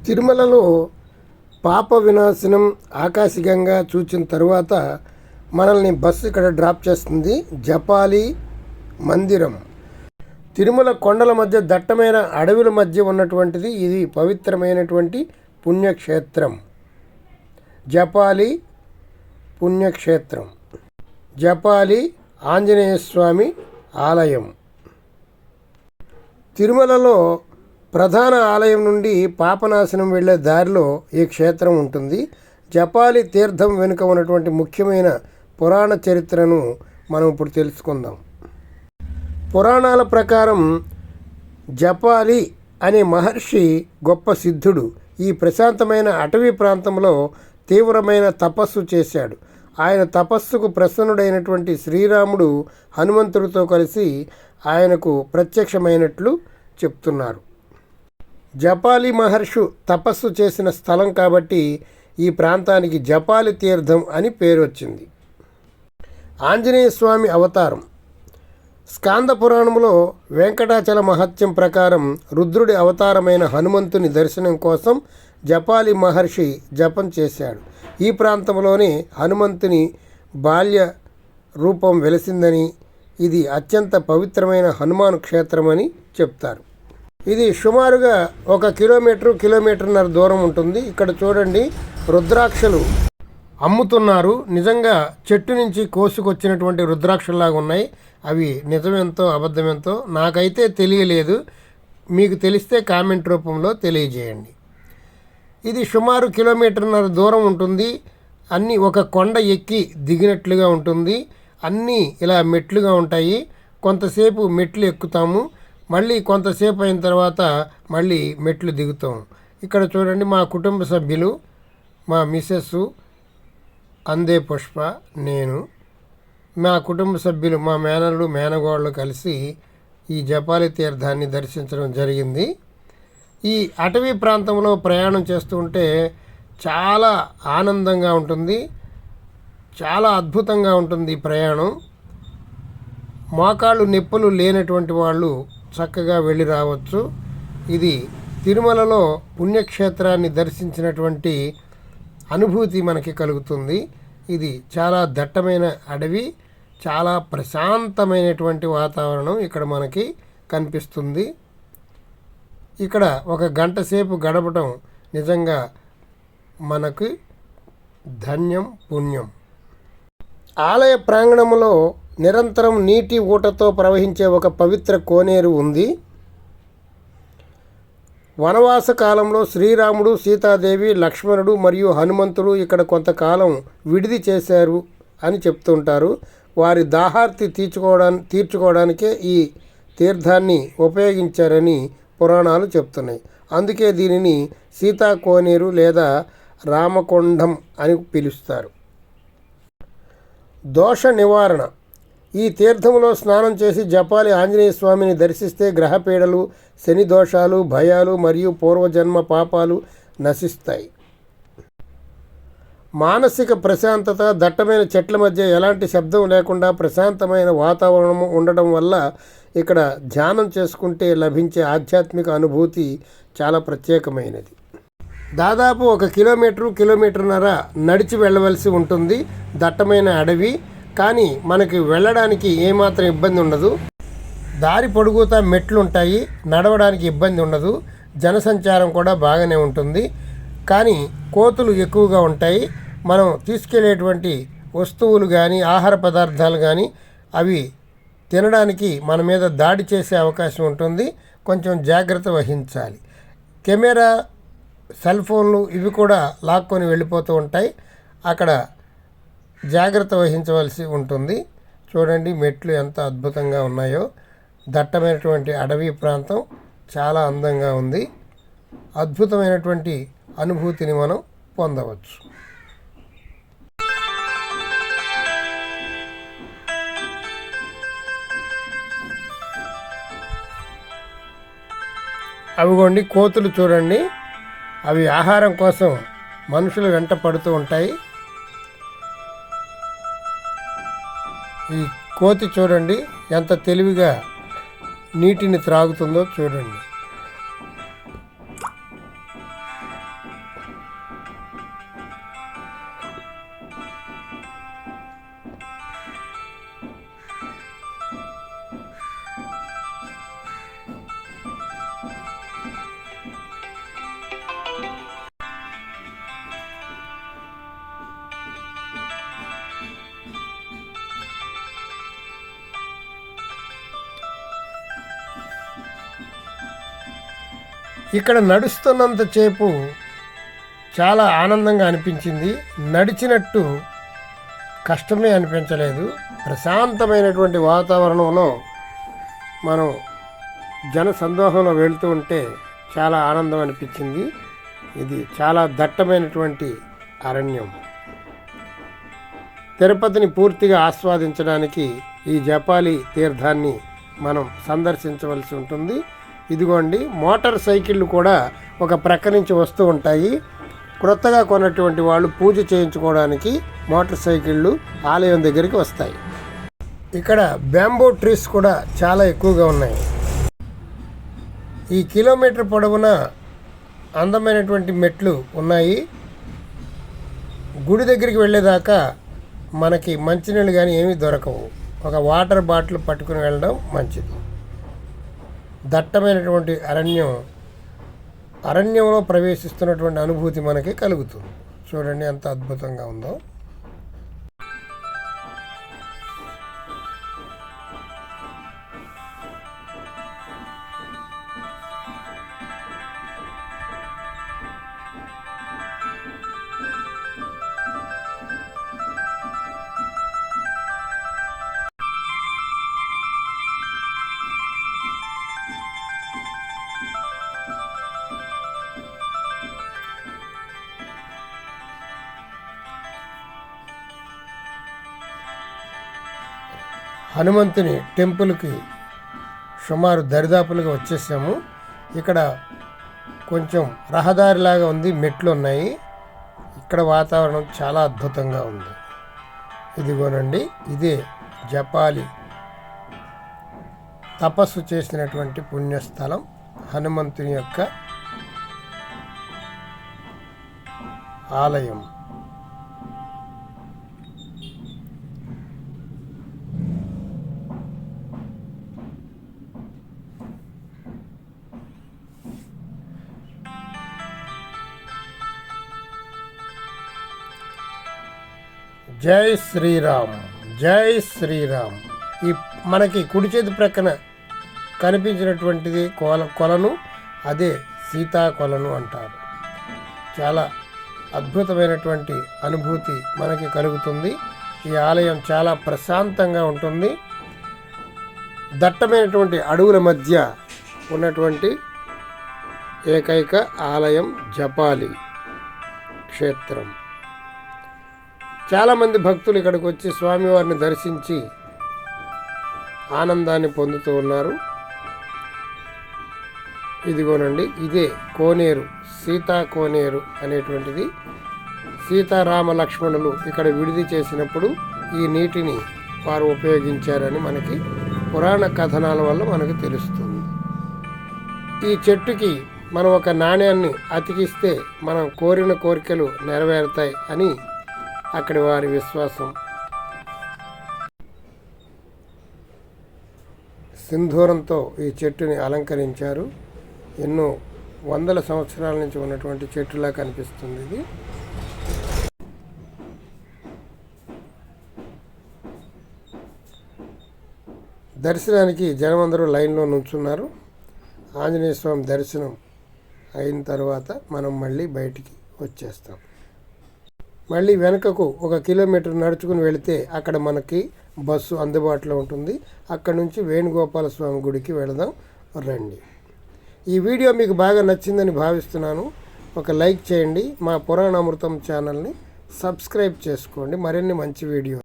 తిరుమలలో పాప వినాశనం ఆకాశికంగా చూచిన తర్వాత మనల్ని బస్సు ఇక్కడ డ్రాప్ చేస్తుంది. జపాలి మందిరం తిరుమల కొండల మధ్య దట్టమైన అడవుల మధ్య ఉన్నటువంటిది. ఇది పవిత్రమైనటువంటి పుణ్యక్షేత్రం. జపాలి పుణ్యక్షేత్రం. జపాలి ఆంజనేయ స్వామి ఆలయం. తిరుమలలో ప్రధాన ఆలయం నుండి పాపనాశనం వెళ్ళే దారిలో ఈ క్షేత్రం ఉంటుంది. జపాలి తీర్థం వెనుక ఉన్నటువంటి ముఖ్యమైన పురాణ చరిత్రను మనం ఇప్పుడు తెలుసుకుందాం. పురాణాల ప్రకారం జపాలి అనే మహర్షి గొప్ప సిద్ధుడు. ఈ ప్రశాంతమైన అటవీ ప్రాంతంలో తీవ్రమైన తపస్సు చేశాడు. ఆయన తపస్సుకు ప్రసన్నుడైనటువంటి శ్రీరాముడు హనుమంతుడితో కలిసి ఆయనకు ప్రత్యక్షమైనట్లు చెప్తున్నారు. జపాలి మహర్షి తపస్సు చేసిన స్థలం కాబట్టి ఈ ప్రాంతానికి జపాలి తీర్థం అని పేరు వచ్చింది. ఆంజనేయ స్వామి అవతారం. స్కాంద పురాణంలో వెంకటాచల మహత్యం ప్రకారం రుద్రుడి అవతారమైన హనుమంతుని దర్శనం కోసం జపాలి మహర్షి జపం చేశాడు. ఈ ప్రాంతంలోనే హనుమంతుని బాల్య రూపం వెలిసిందని, ఇది అత్యంత పవిత్రమైన హనుమాన్ క్షేత్రమని చెప్తారు. ఇది సుమారుగా 1 కిలోమీటర్న్నర దూరం ఉంటుంది. ఇక్కడ చూడండి, రుద్రాక్షలు అమ్ముతున్నారు. నిజంగా చెట్టు నుంచి కోసుకొచ్చినటువంటి రుద్రాక్షలాగా ఉన్నాయి. అవి నిజమెంతో అబద్ధమెంతో నాకైతే తెలియలేదు. మీకు తెలిస్తే కామెంట్ రూపంలో తెలియజేయండి. ఇది సుమారు 1.5 కిలోమీటర్న్నర దూరం ఉంటుంది. అన్నీ ఒక కొండ ఎక్కి దిగినట్లుగా ఉంటుంది. అన్నీ ఇలా మెట్లుగా ఉంటాయి. కొంతసేపు మెట్లు ఎక్కుతాము, మళ్ళీ కొంతసేపు అయిన తర్వాత మళ్ళీ మెట్లు దిగుతాం. ఇక్కడ చూడండి, మా కుటుంబ సభ్యులు, మా మిసెస్ అందే పుష్ప, నేను, మా కుటుంబ సభ్యులు, మా మేనల్లు మేనగోళ్ళు కలిసి ఈ జపాలి తీర్థాన్ని దర్శించడం జరిగింది. ఈ అటవీ ప్రాంతంలో ప్రయాణం చేస్తూ ఉంటే చాలా ఆనందంగా ఉంటుంది, చాలా అద్భుతంగా ఉంటుంది ఈ ప్రయాణం. మోకాళ్ళు నొప్పులు లేనటువంటి వాళ్ళు చక్కగా వెళ్ళి రావచ్చు. ఇది తిరుమలలో పుణ్యక్షేత్రాన్ని దర్శించినటువంటి అనుభూతి మనకి కలుగుతుంది. ఇది చాలా దట్టమైన అడవి, చాలా ప్రశాంతమైనటువంటి వాతావరణం ఇక్కడ మనకి కనిపిస్తుంది. ఇక్కడ 1 గంట సేపు గడపడం నిజంగా మనకు ధన్యం, పుణ్యం. ఆలయ ప్రాంగణంలో నిరంతరం నీటి ఊటతో ప్రవహించే ఒక పవిత్ర కోనేరు ఉంది. వనవాస కాలంలో శ్రీరాముడు, సీతాదేవి, లక్ష్మణుడు మరియు హనుమంతుడు ఇక్కడ కొంతకాలం విడిది చేశారు అని చెప్తుంటారు. వారి దాహార్తి తీర్చుకోవడానికే ఈ తీర్థాన్ని ఉపయోగించారని పురాణాలు చెప్తున్నాయి. అందుకే దీనిని సీతా కోనేరు లేదా రామకొండం అని పిలుస్తారు. దోష నివారణ. ఈ తీర్థంలో స్నానం చేసి జపాలి ఆంజనేయ స్వామిని దర్శిస్తే గ్రహపీడలు, శని దోషాలు, భయాలు మరియు పూర్వజన్మ పాపాలు నశిస్తాయి. మానసిక ప్రశాంతత. దట్టమైన చెట్ల మధ్య ఎలాంటి శబ్దం లేకుండా ప్రశాంతమైన వాతావరణం ఉండడం వల్ల ఇక్కడ ధ్యానం చేసుకుంటే లభించే ఆధ్యాత్మిక అనుభూతి చాలా ప్రత్యేకమైనది. దాదాపు 1 కిలోమీటర్న్నర నడిచి వెళ్ళవలసి ఉంటుంది. దట్టమైన అడవి, కానీ మనకి వెళ్ళడానికి ఏమాత్రం ఇబ్బంది ఉండదు. దారి పొడుగుతా మెట్లు ఉంటాయి, నడవడానికి ఇబ్బంది ఉండదు. జనసంచారం కూడా బాగానే ఉంటుంది, కానీ కోతులు ఎక్కువగా ఉంటాయి. మనం తీసుకెళ్లేటువంటి వస్తువులు కానీ ఆహార పదార్థాలు కానీ అవి తినడానికి మన మీద దాడి చేసే అవకాశం ఉంటుంది. కొంచెం జాగ్రత్త వహించాలి. కెమెరా, సెల్ ఫోన్లు ఇవి కూడా లాక్కొని వెళ్ళిపోతూ ఉంటాయి. అక్కడ జాగ్రత్త వహించవలసి ఉంటుంది. చూడండి, మెట్లు ఎంత అద్భుతంగా ఉన్నాయో. దట్టమైనటువంటి అడవి ప్రాంతం చాలా అందంగా ఉంది. అద్భుతమైనటువంటి అనుభూతిని మనం పొందవచ్చు. అవిగోండి కోతులు చూడండి, అవి ఆహారం కోసం మనుషులు వెంట పడుతూ ఉంటాయి. ఈ కోతి చూడండి ఎంత తెలివిగా నీటిని త్రాగుతుందో చూడండి. ఇక్కడ నడుస్తున్నంతసేపు చాలా ఆనందంగా అనిపించింది. నడిచినట్టు కష్టమే అనిపించలేదు. ప్రశాంతమైనటువంటి వాతావరణంలో మనం జన సందోహంలో వెళ్తూ ఉంటే చాలా ఆనందం అనిపించింది. ఇది చాలా దట్టమైనటువంటి అరణ్యం. తిరుపతిని పూర్తిగా ఆస్వాదించడానికి ఈ జపాలి తీర్థాన్ని మనం సందర్శించవలసి ఉంటుంది. ఇదిగోండి, మోటార్ సైకిళ్ళు కూడా ఒక ప్రక్క నుంచి వస్తూ ఉంటాయి. క్రొత్తగా కొన్నటువంటి వాళ్ళు పూజ చేయించుకోవడానికి మోటార్ సైకిళ్ళు ఆలయం దగ్గరికి వస్తాయి. ఇక్కడ బ్యాంబూ ట్రీస్ కూడా చాలా ఎక్కువగా ఉన్నాయి. ఈ కిలోమీటర్ పొడవున అందమైనటువంటి మెట్లు ఉన్నాయి. గుడి దగ్గరికి వెళ్ళేదాకా మనకి మంచినీళ్ళు కానీ ఏమీ దొరకవు. ఒక వాటర్ బాటిల్ పట్టుకుని వెళ్ళడం మంచిది. దట్టమైనటువంటి అరణ్యంలో ప్రవేశిస్తున్నటువంటి అనుభూతి మనకి కలుగుతుంది. చూడండి ఎంత అద్భుతంగా ఉందో. హనుమంతుని టెంపుల్కి సుమారు దరిదాపులుగా వచ్చేసాము. ఇక్కడ కొంచెం రహదారిలాగా ఉంది, మెట్లు ఉన్నాయి. ఇక్కడ వాతావరణం చాలా అద్భుతంగా ఉంది. ఇదిగోనండి, ఇదే జపాలి తపస్సు చేసినటువంటి పుణ్యస్థలం, హనుమంతుని యొక్క ఆలయం. జై శ్రీరామ్, జై శ్రీరామ్. ఈ మనకి కుడి చేతి ప్రక్కన కనిపించినటువంటిది కొలను, అదే సీతా కొలను అంటారు. చాలా అద్భుతమైనటువంటి అనుభూతి మనకి కలుగుతుంది. ఈ ఆలయం చాలా ప్రశాంతంగా ఉంటుంది. దట్టమైనటువంటి అడవుల మధ్య ఉన్నటువంటి ఏకైక ఆలయం జపాలి క్షేత్రం. చాలామంది భక్తులు ఇక్కడికి వచ్చి స్వామివారిని దర్శించి ఆనందాన్ని పొందుతూ ఉన్నారు. ఇదిగోనండి, ఇదే కోనేరు, సీతా కోనేరు అనేటువంటిది. సీతారామ లక్ష్మణులు ఇక్కడ విడిది చేసినప్పుడు ఈ నీటిని వారు ఉపయోగించారని మనకి పురాణ కథనాల వల్ల మనకు తెలుస్తుంది. ఈ చెట్టుకి మనం ఒక నాణ్యాన్ని అతికిస్తే మనం కోరిన కోరికలు నెరవేరుతాయి అని అక్కడి వారి విశ్వాసం. సింధూరంతో ఈ చెట్టుని అలంకరించారు. ఎన్నో వందల సంవత్సరాల నుంచి ఉన్నటువంటి చెట్టులా కనిపిస్తుంది ఇది. దర్శనానికి జనమందరూ లైన్లో నుంచున్నారు. ఆంజనేయ స్వామి దర్శనం అయిన తర్వాత మనం మళ్ళీ బయటికి వచ్చేస్తాం. మళ్ళీ వెనుకకు 1 కిలోమీటర్ నడుచుకుని వెళితే అక్కడ మనకి బస్సు అందుబాటులో ఉంటుంది. అక్కడ నుంచి వేణుగోపాల స్వామి గుడికి వెళదాం రండి. ఈ వీడియో మీకు బాగా నచ్చిందని భావిస్తున్నాను. ఒక లైక్ చేయండి. మా పురాణామృతం ఛానల్ని సబ్స్క్రైబ్ చేసుకోండి. మరిన్ని మంచి వీడియో